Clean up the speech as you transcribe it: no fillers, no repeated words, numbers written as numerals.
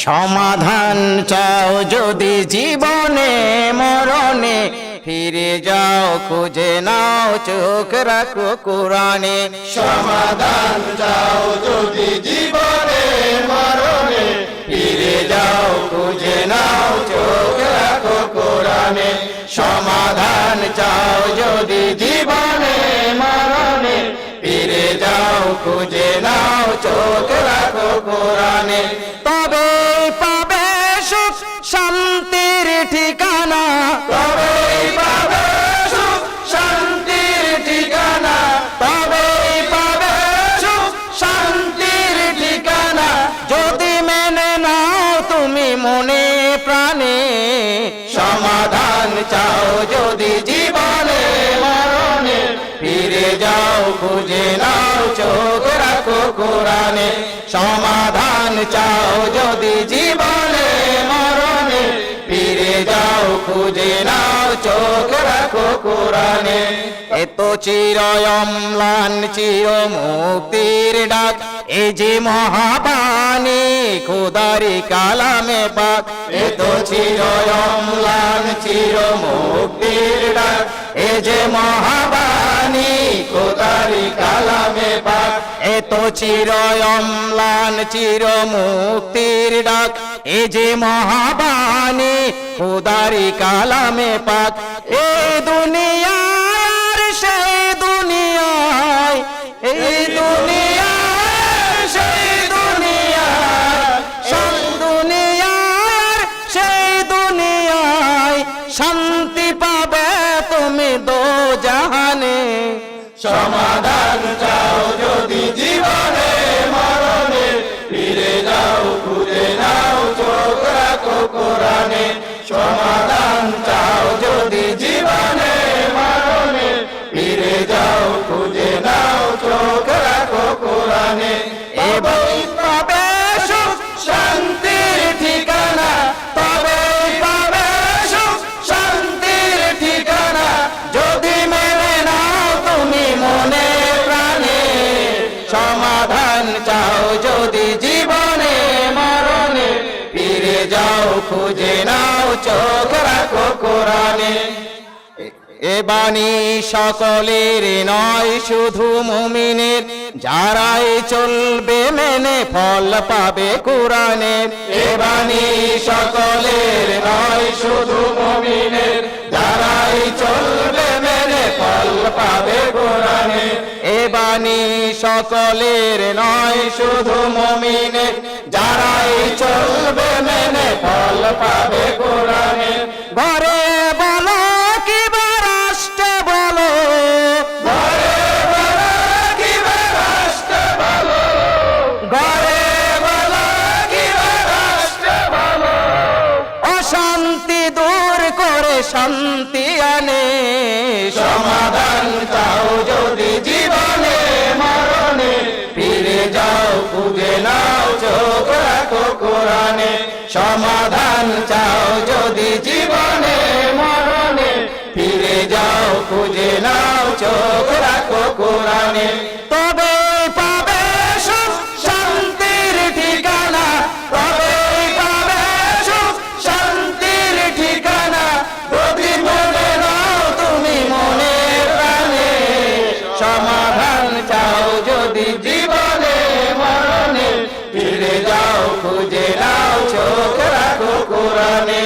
সমাধান চাও যদি জীবনে মরণে, ফিরে যাও খুঁজে নাও চোখ রাখো কোরআনে। সমাধান চাও যদি জীবনে মরণে, ফিরে যাও খুঁজে নাও চোখ রাখো কোরআনে। সমাধান চাও যদি জীবনে মরণে, ফিরে যাও খুঁজে নাও চোখ রাখো কোরআনে। তবে পাবে সুখ শান্তির ঠিকানা, তবে পাবে সুখ শান্তির ঠিকানা, তবে পাবে সুখ শান্তির ঠিকানা, যদি মেনে নাও তুমি মনে প্রাণে। সমাধান চাও যদি জীবনে মরণে, ফিরে যাও খুঁজে নাও চোখ রাখো কোরআনে। সমাধান চাও যদি জীবনে মরণে, ফিরে যাও খুঁজে নাও চোখ রাখো কোরআনে। এত চির অম্লান চির মুক্তির ডাক, এ যে মহাবাণী খোদারি কালামে পাক। এত চির অম্লান চির মুক্তির ডাক, এ যে মহাবাণী খোদারি কালামে পাক। এত চির অম্লান চির মুক্তির ডাক, এ যে মহাবাণী খোদারি কালামে পাক। এই দুনিয়ার সেই দুনিয়ায়, এই দুনিয়ার সেই দুনিয়ায়, সব দুনিয়ার সেই দুনিয়ায় শান্তি পাবে তুমি দোজাহানে। সমাধান চাও যদি জীবনে মরণে, ফিরে যাও খুঁজে নাও চোখ রাখো কোরআনে। সমাধান চাও যদি জীবনে মরণে, ফিরে যাও খুঁজে নাও চোখ রাখো কোরআনে। এবার পাবে সুখ শান্তির ঠিকানা, তবে পাবে সুখ শান্তির ঠিকানা, যদি মেনে নাও তুমি মনে প্রাণে। সমাধান চাও যদি জীবনে মরণে, ফিরে যাও খুঁজে নাও চোখ রাখো কোরআনে। এ বাণী সকলের নয় শুধু মুমিনের, যারাই চলবে মেনে ফল পাবে কোরআনের। এ বাণী সকলের নয় শুধু মুমিনের, যারাই চলবে মেনে ফল পাবে কোরআনে। এ বাণী সকলের নয় শুধু মুমিনের, যারাই চলবে মেনে ফল পাবে কোরআনে। ঘরে বলো কিবা রাষ্ট্রে বলো, ঘরে বলো কিবা রাষ্ট্র বলো, ঘরে বলো কিবা রাষ্ট্র বলো। অশান্তি দূর করে শান্তি আনে। সমাধান চাও যদি জীবনে মরণে, ফিরে যাও খুঁজে নাও চোখ রাখো কোরআনে। সমাধান চাও যদি জীবনে মরণে, ফিরে যাও খুঁজে নাও চোখ রাখো কোরআনে। তবে পাবে সুখ শান্তির ঠিকানা, তবে পাবে সুখ শান্তির ঠিকানা, যদি মনে নাও তুমি মনে প্রাণে। সমাধান চাও যদি জীবনে মরণে, ফিরে যাও খুঁজে নাও চোখ রাখো কোরআনে।